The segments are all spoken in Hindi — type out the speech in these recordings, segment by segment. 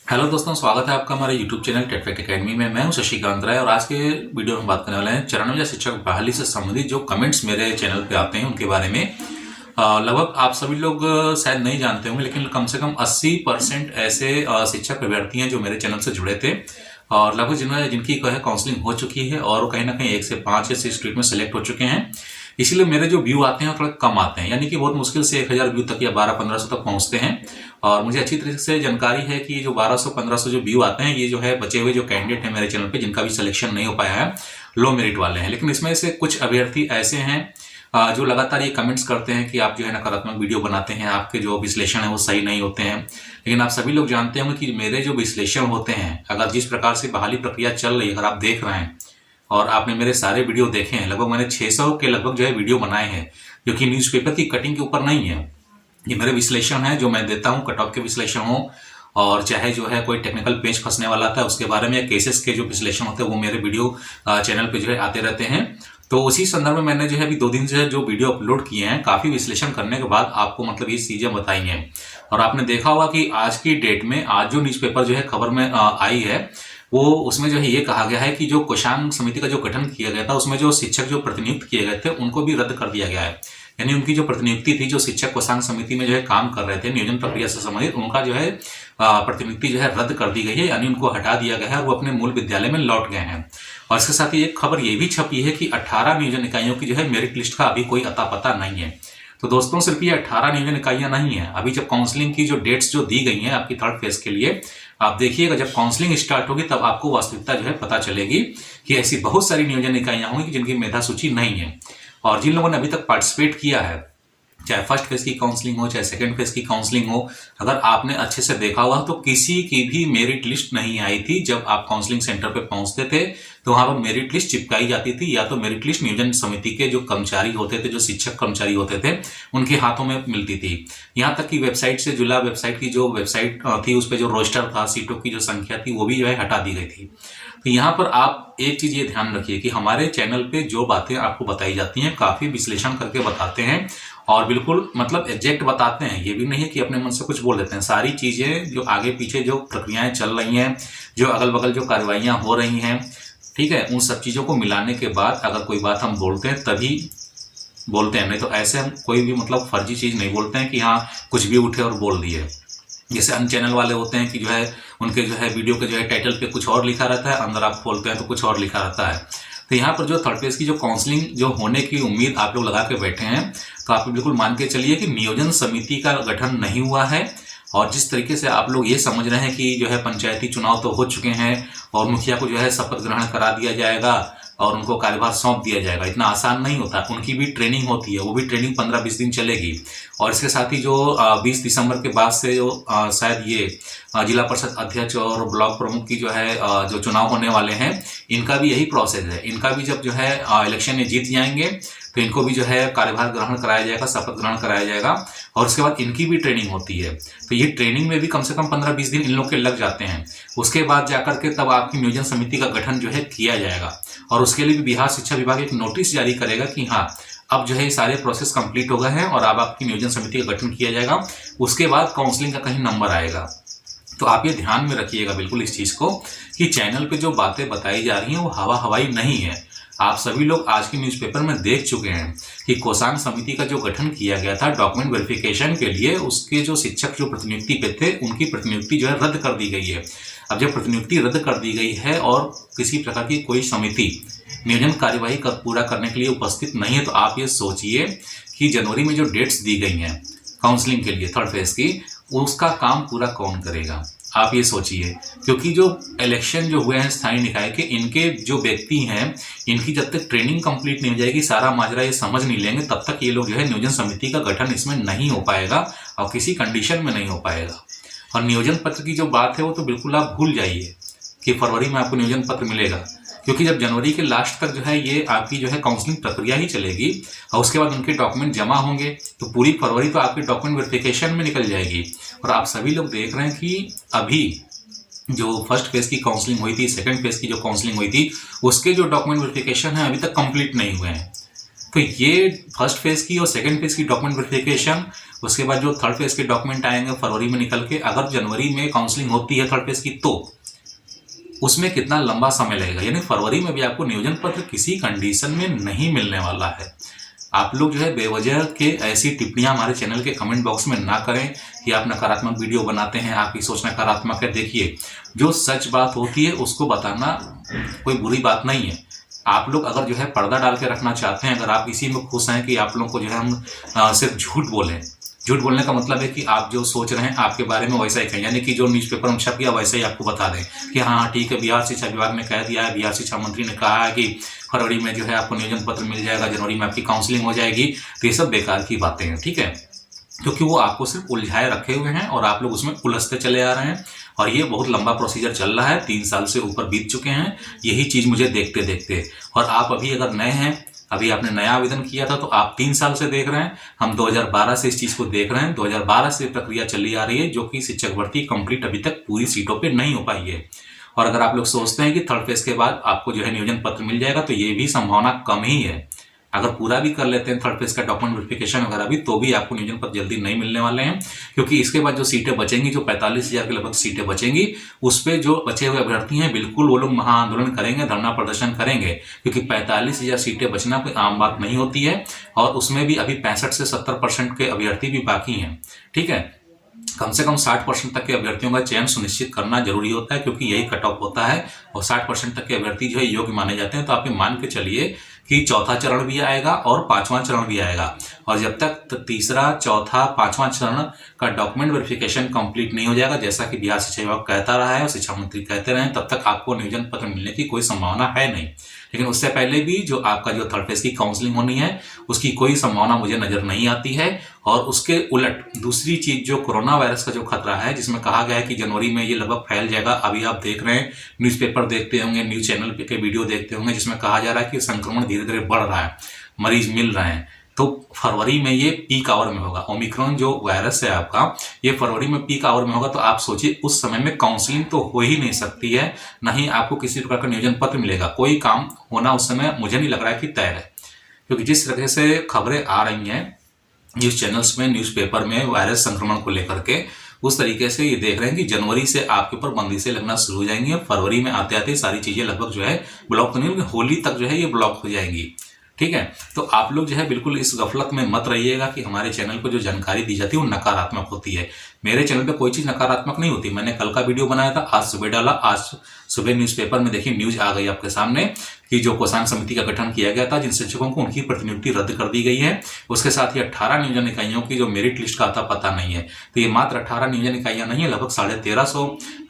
हेलो दोस्तों, स्वागत है आपका हमारे YouTube channel TET fact academy में। मैं हूं शशिकांत राय और आज के वीडियो में बात करने वाले हैं चरणों या शिक्षक बहाली से संबंधित जो कमेंट्स मेरे चैनल पे आते हैं उनके बारे में। लगभग आप सभी लोग शायद नहीं जानते होंगे, लेकिन कम से कम 80% ऐसे शिक्षक अभ्यर्थी हैं जो मेरे चैनल से जुड़े थे और लगभग जिनकी काउंसलिंग हो चुकी है और वो कहीं ना कहीं 1 से 5 या 6 स्ट्रीट में सेलेक्ट हो चुके हैं। इसलिए मेरे जो व्यू आते हैं वो थोड़े कम आते हैं, यानी कि बहुत मुश्किल से 1000 व्यू तक या 1200-1500 तक पहुंचते हैं। और मुझे अच्छी तरीके से जानकारी है कि जो 1200-1500 जो व्यू आते हैं ये जो है बचे हुए जो कैंडिडेट हैं मेरे चैनल पे जिनका भी सिलेक्शन नहीं हो पाया है, लो मेरिट वाले हैं। लेकिन इसमें से कुछ अभ्यर्थी ऐसे हैं जो लगातार ये कमेंट्स करते हैं कि आप जो है नकारात्मक वीडियो बनाते हैं, आपके जो विश्लेषण है वो सही नहीं होते हैं। लेकिन आप सभी लोग जानते होंगे कि मेरे जो विश्लेषण होते हैं, अगर जिस प्रकार से बहाली प्रक्रिया चल रही है, अगर आप देख रहे हैं और आपने मेरे सारे वीडियो देखे हैं, लगभग मैंने 600 के लगभग जो है वीडियो बनाए हैं, जो कि न्यूज़पेपर की कटिंग के ऊपर नहीं है। ये मेरे विश्लेषण है जो मैं देता हूँ, कट ऑफ के विश्लेषण हो और चाहे जो है कोई टेक्निकल पेज फंसने वाला था उसके बारे में, केसेस के जो विश्लेषण होते हैं वो मेरे वीडियो चैनल पे जो है आते रहते हैं। तो उसी संदर्भ में मैंने जो है अभी 2 दिन से जो वीडियो अपलोड किए हैं, काफी विश्लेषण करने के बाद आपको मतलब ये चीजें बताई हैं। और आपने देखा होगा कि आज की डेट में आज जो न्यूज़पेपर जो है खबर में आई है वो उसमें जो है ये कहा गया है कि जो कोषांग समिति का जो गठन किया गया था उसमें जो शिक्षक जो प्रतिनियुक्त किए गए थे उनको भी रद्द कर दिया गया है। यानी उनकी जो प्रतिनियुक्ति थी, जो शिक्षक कोषांग समिति में जो है काम कर रहे थे नियोजन प्रक्रिया से संबंधित, उनका जो है प्रतिनियुक्ति जो है रद्द कर दी गई है, यानी उनको हटा दिया गया है और वो अपने मूल विद्यालय में लौट गए हैं। और इसके साथ ही एक खबर ये भी छपी है कि 18 नियोजन इकाइयों की जो है मेरिट लिस्ट का अभी कोई अता पता नहीं है। तो दोस्तों सिर्फ ये 18 नियोजन इकाइयां नहीं है, अभी जब काउंसलिंग की जो डेट्स जो दी गई हैं आपकी 3rd फेज के लिए, आप देखिएगा जब काउंसलिंग स्टार्ट होगी तब आपको वास्तविकता जो है पता चलेगी कि ऐसी बहुत सारी नियोजन इकाइयां होंगी जिनकी मेधा सूची नहीं है। और जिन लोगों ने अभी तक पार्टिसिपेट किया है, चाहे 1st फेज की काउंसलिंग हो चाहे 2nd फेज की काउंसलिंग हो, अगर आपने अच्छे से देखा हुआ तो किसी की भी मेरिट लिस्ट नहीं आई थी। जब आप काउंसलिंग सेंटर पे पहुंचते थे तो वहां पर मेरिट लिस्ट चिपकाई जाती थी, या तो मेरिट लिस्ट नियोजन समिति के जो कर्मचारी होते थे, जो शिक्षक कर्मचारी होते थे, उनके हाथों में मिलती थी। यहां तक कि वेबसाइट से जिला वेबसाइट की जो वेबसाइट थी उस पर जो रोस्टर था, सीटों की जो संख्या थी वो भी जो है हटा दी गई थी। तो यहाँ पर आप एक चीज ये ध्यान रखिए कि हमारे चैनल पे जो बातें आपको बताई जाती हैं काफी विश्लेषण करके बताते हैं और बिल्कुल मतलब एग्जैक्ट बताते हैं। ये भी नहीं है कि अपने मन से कुछ बोल देते हैं। सारी चीजें जो आगे पीछे जो प्रक्रियाएं चल रही हैं, जो अगल बगल जो कार्रवाइयां हो रही हैं, ठीक है, उन सब चीजों को मिलाने के बाद अगर कोई बात हम बोलते हैं तभी बोलते हैं, नहीं तो ऐसे हम कोई भी मतलब फर्जी चीज नहीं बोलते हैं कि हाँ कुछ भी उठे और बोल दिए। जैसे अन्य चैनल वाले होते हैं कि जो है उनके जो है वीडियो के जो है टाइटल पे कुछ और लिखा रहता है, अंदर आप खोलते हैं तो कुछ और लिखा रहता है। तो यहाँ पर जो 3rd फेज की जो काउंसलिंग जो होने की उम्मीद आप लोग लगा के बैठे हैं, तो आप बिल्कुल मान के चलिए कि नियोजन समिति का गठन नहीं हुआ है। और जिस तरीके से आप लोग ये समझ रहे हैं कि जो है पंचायती चुनाव तो हो चुके हैं और मुखिया को जो है शपथ ग्रहण करा दिया जाएगा और उनको कार्यभार सौंप दिया जाएगा, इतना आसान नहीं होता। उनकी भी ट्रेनिंग होती है, वो भी ट्रेनिंग 15-20 दिन चलेगी। और इसके साथ ही जो 20 दिसंबर के बाद से जो शायद ये जिला परिषद अध्यक्ष और ब्लॉक प्रमुख की जो है जो चुनाव होने वाले हैं, इनका भी यही प्रोसेस है। इनका भी जब जो है इलेक्शन में जीत जाएंगे तो इनको भी जो है कार्यभार ग्रहण कराया जाएगा, शपथ ग्रहण कराया जाएगा और उसके बाद इनकी भी ट्रेनिंग होती है। तो ये ट्रेनिंग में भी कम से कम 15-20 दिन इन लोग के लग जाते हैं। उसके बाद जाकर के तब आपकी नियोजन समिति का गठन जो है किया जाएगा और उसके लिए भी बिहार शिक्षा विभाग एक नोटिस जारी करेगा कि हाँ अब जो है सारे प्रोसेस कंप्लीट हो गए हैं और अब आपकी नियोजन समिति का गठन किया जाएगा। उसके बाद काउंसलिंग का कहीं नंबर आएगा। तो आप ये ध्यान में रखिएगा बिल्कुल इस चीज को कि चैनल पे जो बातें बताई जा रही हैं वो हवा हवाई नहीं है। आप सभी लोग आज की न्यूज़पेपर में देख चुके हैं कि कोषांग समिति का जो गठन किया गया था डॉक्यूमेंट वेरिफिकेशन के लिए, उसके जो शिक्षक जो प्रतिनियुक्ति पे थे उनकी प्रतिनियुक्ति जो है रद्द कर दी गई है। अब जब प्रतिनियुक्ति रद्द कर दी गई है और किसी प्रकार की कोई समिति नियोजन कार्यवाही पूरा करने के लिए उपस्थित नहीं है, तो आप ये सोचिए कि जनवरी में जो डेट्स दी गई हैं काउंसलिंग के लिए 3rd फेज की, उसका काम पूरा कौन करेगा? आप ये सोचिए, क्योंकि जो इलेक्शन जो हुए हैं स्थानीय निकाय के, इनके जो व्यक्ति हैं, इनकी जब तक ट्रेनिंग कंप्लीट नहीं हो जाएगी, सारा माजरा ये समझ नहीं लेंगे, तब तक ये लोग जो है नियोजन समिति का गठन इसमें नहीं हो पाएगा और किसी कंडीशन में नहीं हो पाएगा। और नियोजन पत्र की जो बात है वो तो बिल्कुल आप भूल जाइए कि फरवरी में आपको नियोजन पत्र मिलेगा, क्योंकि जब जनवरी के लास्ट तक जो है ये आपकी जो है काउंसलिंग प्रक्रिया ही चलेगी और उसके बाद उनके डॉक्यूमेंट जमा होंगे तो पूरी फरवरी तो आपकी डॉक्यूमेंट वेरिफिकेशन में निकल जाएगी। और आप सभी लोग देख रहे हैं कि अभी जो 1st फेज की काउंसलिंग हुई थी, 2nd फेज की जो काउंसलिंग हुई थी, उसके जो डॉक्यूमेंट वेरिफिकेशन है अभी तक कंप्लीट नहीं हुए हैं। तो ये फर्स्ट फेज की और सेकंड फेज की डॉक्यूमेंट वेरिफिकेशन, उसके बाद जो थर्ड फेज के डॉक्यूमेंट आएंगे फरवरी में निकल के, अगर जनवरी में काउंसलिंग होती है थर्ड फेज की तो उसमें कितना लंबा समय लगेगा। यानी फरवरी में भी आपको नियोजन पत्र किसी कंडीशन में नहीं मिलने वाला है। आप लोग जो है बेवजह के ऐसी टिप्पणियां हमारे चैनल के कमेंट बॉक्स में ना करें कि आप नकारात्मक वीडियो बनाते हैं, आपकी सोच नकारात्मक है। देखिए, जो सच बात होती है उसको बताना कोई बुरी बात नहीं है। आप लोग अगर जो है पर्दा डाल के रखना चाहते हैं, अगर आप इसी में खुश हैं कि आप लोगों को जो है हम सिर्फ झूठ बोलें, झूठ बोलने का मतलब है कि आप जो सोच रहे हैं आपके बारे में वैसा ही कहें, यानी कि जो न्यूज़पेपर में छप गया वैसा ही आपको बता दें कि हाँ ठीक है, बिहार शिक्षा विभाग ने कह दिया है, बिहार शिक्षा मंत्री ने कहा है कि फरवरी में जो है आपको नियोजन पत्र मिल जाएगा, जनवरी में आपकी काउंसलिंग हो जाएगी। तो ये सब बेकार की बातें हैं, ठीक है, क्योंकि वो आपको सिर्फ उलझाए रखे हुए हैं और आप लोग उसमें उलझते चले आ रहे हैं। और ये बहुत लंबा प्रोसीजर चल रहा है, 3 साल से ऊपर बीत चुके हैं यही चीज़ मुझे देखते देखते। और आप अभी अगर नए हैं, अभी आपने नया आवेदन किया था तो आप 3 साल से देख रहे हैं, हम 2012 से इस चीज़ को देख रहे हैं। 2012 से प्रक्रिया चली आ रही है, जो कि शिक्षक भर्ती कंप्लीट अभी तक पूरी सीटों पे नहीं हो पाई है। और अगर आप लोग सोचते हैं कि थर्ड फेज के बाद आपको जो है नियोजन पत्र मिल जाएगा, तो ये भी संभावना कम ही है। अगर पूरा भी कर लेते हैं थर्ड फेज का डॉक्यूमेंट वेरिफिकेशन वगैरह भी, तो भी आपको नियोजन पत्र जल्दी नहीं मिलने वाले हैं। क्योंकि इसके बाद जो सीटें बचेंगी, जो 45,000 के लगभग सीटें बचेंगी, उस पर जो बचे हुए अभ्यर्थी हैं बिल्कुल वो लोग महाआंदोलन करेंगे, धरना प्रदर्शन करेंगे। क्योंकि 45,000 सीटें बचना कोई आम बात नहीं होती है, और उसमें भी अभी 65 से 70% के अभ्यर्थी भी बाकी हैं, ठीक है। कम से कम 60% तक के अभ्यर्थियों का चयन सुनिश्चित करना जरूरी होता है, क्योंकि यही कट ऑफ होता है और 60% तक के अभ्यर्थी जो है योग्य माने जाते हैं। तो आप ये मान के चलिए कि चौथा चरण भी आएगा और 5वां चरण भी आएगा, और जब तक तीसरा, चौथा, 5वां चरण का डॉक्यूमेंट वेरिफिकेशन कंप्लीट नहीं हो जाएगा, जैसा कि बिहार शिक्षा विभाग कहता रहा है और शिक्षा मंत्री कहते रहे हैं, तब तक आपको नियोजन पत्र मिलने की कोई संभावना है नहीं। लेकिन उससे पहले भी जो आपका जो थर्ड फेज की काउंसलिंग होनी है, उसकी कोई संभावना मुझे नजर नहीं आती है। और उसके उलट दूसरी चीज, जो कोरोना वायरस का जो खतरा है, जिसमें कहा गया है कि जनवरी में ये लगभग फैल जाएगा। अभी आप देख रहे हैं, न्यूज़पेपर देखते होंगे, न्यूज चैनल के वीडियो देखते होंगे, जिसमें कहा जा रहा है कि संक्रमण धीरे धीरे बढ़ रहा है, मरीज मिल रहे हैं। तो फरवरी में ये पीक आवर में होगा। ओमिक्रॉन जो वायरस है आपका, ये फरवरी में पीक आवर में होगा। तो आप सोचिए, उस समय में काउंसलिंग तो हो ही नहीं सकती है, ना ही आपको किसी प्रकार का नियोजन पत्र मिलेगा। कोई काम होना उस समय मुझे नहीं लग रहा है कि तय है, क्योंकि जिस तरह से खबरें आ रही हैं न्यूज चैनल्स में, न्यूज़पेपर में वायरस संक्रमण को लेकर के, उस तरीके से ये देख रहे हैं कि जनवरी से आपके ऊपर बंदिशें लगना शुरू हो जाएंगी। फरवरी में आते आते सारी चीजें लगभग जो है ब्लॉक तो नहीं होंगी, होली तक जो है ये ब्लॉक हो जाएंगी, ठीक है। तो आप लोग जो है बिल्कुल इस गफलत में मत रहिएगा कि हमारे चैनल पर जो जानकारी दी जाती है वो नकारात्मक होती है। मेरे चैनल पे कोई चीज नकारात्मक नहीं होती। मैंने कल का वीडियो बनाया था, आज सुबह डाला, आज सुबह न्यूज़पेपर में देखिए न्यूज आ गई आपके सामने कि जो कोषांग समिति का गठन किया गया था, जिन शिक्षकों को उनकी प्रतिनियुक्ति रद्द कर दी गई है। उसके साथ ही 18 नियोजन इकाइयों की जो मेरिट लिस्ट का आता पता नहीं है। तो ये मात्र 18 नियोजन इकाइयां नहीं है, लगभग 1350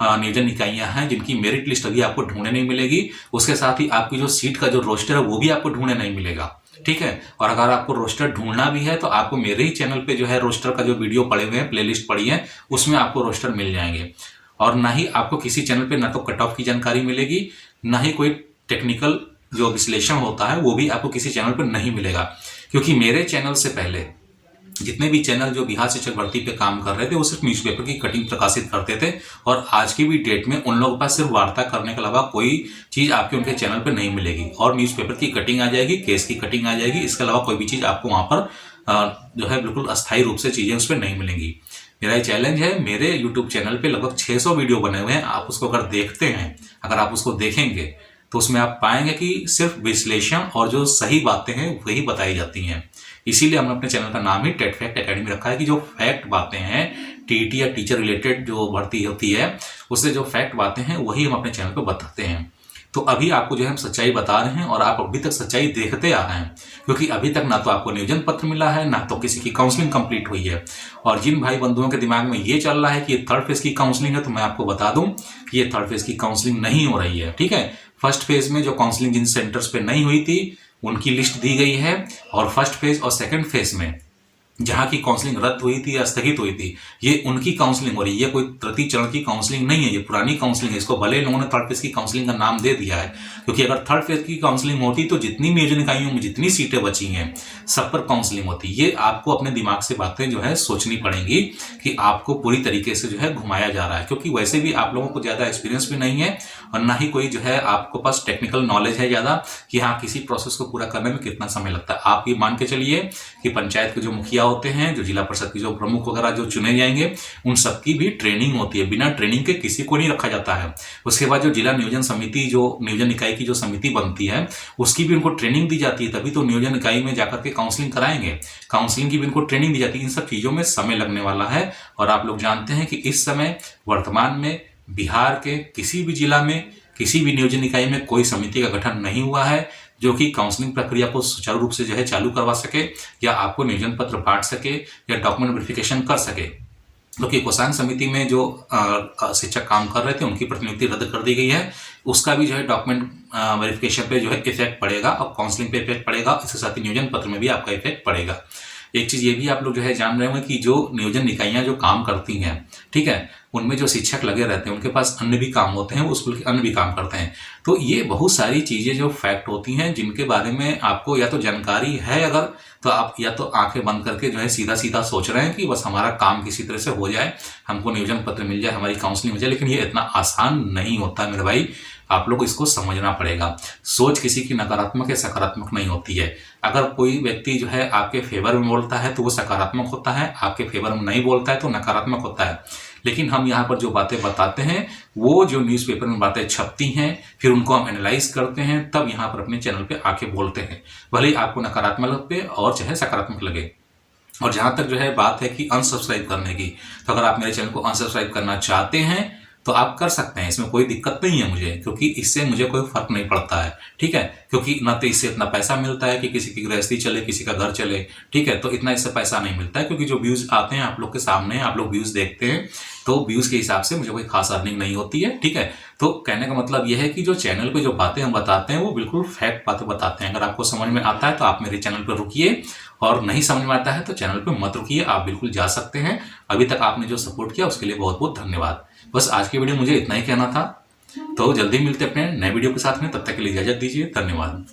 नियोजन इकाइयां हैं जिनकी मेरिट लिस्ट अभी आपको ढूंढने नहीं मिलेगी। उसके साथ ही आपकी जो सीट का जो रोस्टर है वो भी आपको ढूंढने नहीं मिलेगा, ठीक है। और अगर आपको रोस्टर ढूंढना भी है तो आपको मेरे ही चैनल पे जो है रोस्टर का जो वीडियो पड़े हुए हैं, प्लेलिस्ट पड़ी है, उसमें आपको रोस्टर मिल जाएंगे। और ना ही आपको किसी चैनल पे ना तो कट ऑफ की जानकारी मिलेगी, ना ही कोई टेक्निकल जो विश्लेषण होता है वो भी आपको किसी चैनल पे नहीं मिलेगा। क्योंकि मेरे चैनल से पहले जितने भी चैनल जो बिहार शिक्षक भर्ती पे काम कर रहे थे वो सिर्फ न्यूज़पेपर की कटिंग प्रकाशित करते थे, और आज की भी डेट में उन लोगों के पास सिर्फ वार्ता करने के अलावा कोई चीज आपके उनके चैनल पे नहीं मिलेगी। और न्यूज़पेपर की कटिंग आ जाएगी, केस की कटिंग आ जाएगी, इसके अलावा कोई भी चीज आपको वहां पर जो है बिल्कुल अस्थायी रूप से चीजें उस पर नहीं मिलेंगी। मेरा ये चैलेंज है, मेरे यूट्यूब चैनल पे लगभग 600 वीडियो बने हुए हैं। आप उसको अगर देखते हैं, अगर आप उसको देखेंगे तो उसमें आप पाएंगे कि सिर्फ विश्लेषण और जो सही बातें हैं वही बताई जाती हैं। इसीलिए हमने अपने चैनल का नाम ही टेट फैक्ट एकेडमी रखा है कि जो फैक्ट बातें हैं, टीटी या टीचर रिलेटेड जो भर्ती होती है उससे जो फैक्ट बातें हैं वही हम अपने चैनल पर बताते हैं। तो अभी आपको जो है हम सच्चाई बता रहे हैं, और आप अभी तक सच्चाई देखते आ रहे हैं, क्योंकि अभी तक ना तो आपको नियोजन पत्र मिला है, ना तो किसी की काउंसलिंग कंप्लीट हुई है। और जिन भाई बंधुओं के दिमाग में ये चल रहा है कि ये थर्ड फेज की काउंसलिंग है, तो मैं आपको बता दूं कि ये थर्ड फेज की काउंसलिंग नहीं हो रही है, ठीक है। फर्स्ट फेज में जो काउंसलिंग जिन सेंटर्स पे नहीं हुई थी उनकी लिस्ट दी गई है, और फर्स्ट फेज और सेकंड फेज में जहां की काउंसलिंग रद्द हुई थी या स्थगित हुई थी, ये उनकी काउंसलिंग हो रही है। ये कोई तृतीय चरण की काउंसलिंग नहीं है, ये पुरानी काउंसलिंग है। इसको भले लोगों ने थर्ड फेज की काउंसलिंग का नाम दे दिया है, क्योंकि अगर थर्ड फेज की काउंसलिंग होती तो जितनी नियोजन इकाइयों में जितनी सीटें बची हैं सब पर काउंसलिंग होती। ये आपको अपने दिमाग से बातें जो है सोचनी पड़ेंगी कि आपको पूरी तरीके से जो है घुमाया जा रहा है, क्योंकि वैसे भी आप लोगों को ज्यादा एक्सपीरियंस भी नहीं है और ना ही कोई जो है आपको पास टेक्निकल नॉलेज है ज्यादा कि हाँ किसी प्रोसेस को पूरा करने में कितना समय लगता है। आप ये मान के चलिए कि पंचायत के जो मुखिया होते हैं, जो जिला परिषद के जो प्रमुख वगैरह जो चुने जाएंगे, उन सबकी भी ट्रेनिंग होती है। बिना ट्रेनिंग के किसी को नहीं रखा जाता है। उसके बाद जो जिला नियोजन समिति, जो नियोजन इकाई की जो समिति बनती है, उसकी भी उनको ट्रेनिंग दी जाती है, तभी तो नियोजन इकाई में जाकर के काउंसलिंग कराएंगे। काउंसलिंग की भी उनको ट्रेनिंग दी जाती है। इन सब चीजों में समय लगने वाला है। और आप लोग जानते हैं कि इस समय वर्तमान में बिहार के किसी भी जिला में, किसी भी नियोजन इकाई में कोई समिति का गठन नहीं हुआ है जो कि काउंसलिंग प्रक्रिया को सुचारू रूप से जो है चालू करवा सके, या आपको नियोजन पत्र बांट सके, या डॉक्यूमेंट वेरिफिकेशन कर सके। क्योंकि कोषांग समिति में जो शिक्षक काम कर रहे थे उनकी प्रतिनियुक्ति रद्द कर दी गई है। उसका भी जो है डॉक्यूमेंट वेरिफिकेशन पे जो है इफेक्ट पड़ेगा और काउंसलिंग पे इफेक्ट पड़ेगा। इसके साथ ही नियोजन पत्र में भी आपका इफेक्ट पड़ेगा। एक चीज ये भी आप लोग जो है जान रहे होंगे कि जो नियोजन इकाइयां जो काम करती हैं, ठीक है, उनमें जो शिक्षक लगे रहते हैं उनके पास अन्य भी काम होते हैं, वो स्कूल के अन्य भी काम करते हैं। तो ये बहुत सारी चीजें जो फैक्ट होती हैं जिनके बारे में आपको या तो जानकारी है अगर, तो आप या तो आंखें बंद करके जो है सीधा सीधा सोच रहे हैं कि बस हमारा काम किसी तरह से हो जाए, हमको नियोजन पत्र मिल जाए, हमारी काउंसलिंग हो जाए। लेकिन ये इतना आसान नहीं होता मेरे भाई, आप लोग इसको समझना पड़ेगा। सोच किसी की नकारात्मक या सकारात्मक नहीं होती है। अगर कोई व्यक्ति जो है आपके फेवर में बोलता है तो वो सकारात्मक होता है, आपके फेवर में नहीं बोलता है तो नकारात्मक होता है। लेकिन हम यहाँ पर जो बातें बताते हैं वो जो न्यूज़पेपर में बातें छपती हैं, फिर उनको हम एनालाइज करते हैं, तब यहाँ पर अपने चैनल पे आके बोलते हैं, भले ही आपको नकारात्मक लगे और चाहे सकारात्मक लगे। और जहां तक जो है बात है कि अनसब्सक्राइब करने की, तो अगर आप मेरे चैनल को अनसब्सक्राइब करना चाहते हैं तो आप कर सकते हैं, इसमें कोई दिक्कत नहीं है मुझे, क्योंकि इससे मुझे कोई फर्क नहीं पड़ता है, ठीक है। क्योंकि ना तो इससे इतना पैसा मिलता है कि किसी की गृहस्थी चले, किसी का घर चले, ठीक है, तो इतना इससे पैसा नहीं मिलता है। क्योंकि जो व्यूज आते हैं आप लोग के सामने, आप लोग व्यूज देखते हैं, तो व्यूज के हिसाब से मुझे कोई खास अर्निंग नहीं होती है, ठीक है। तो कहने का मतलब यह है कि जो चैनल पे जो बातें हम बताते हैं वो बिल्कुल फैक्ट बातें बताते हैं। अगर आपको समझ में आता है तो आप मेरे चैनल पर रुकिए, और नहीं समझ में आता है तो चैनल पे मत रुकिए, आप बिल्कुल जा सकते हैं। अभी तक आपने जो सपोर्ट किया उसके लिए बहुत बहुत धन्यवाद। बस आज की वीडियो मुझे इतना ही कहना था, तो जल्दी मिलते अपने नए वीडियो के साथ में, तब तक के लिए इजाजत दीजिए, धन्यवाद।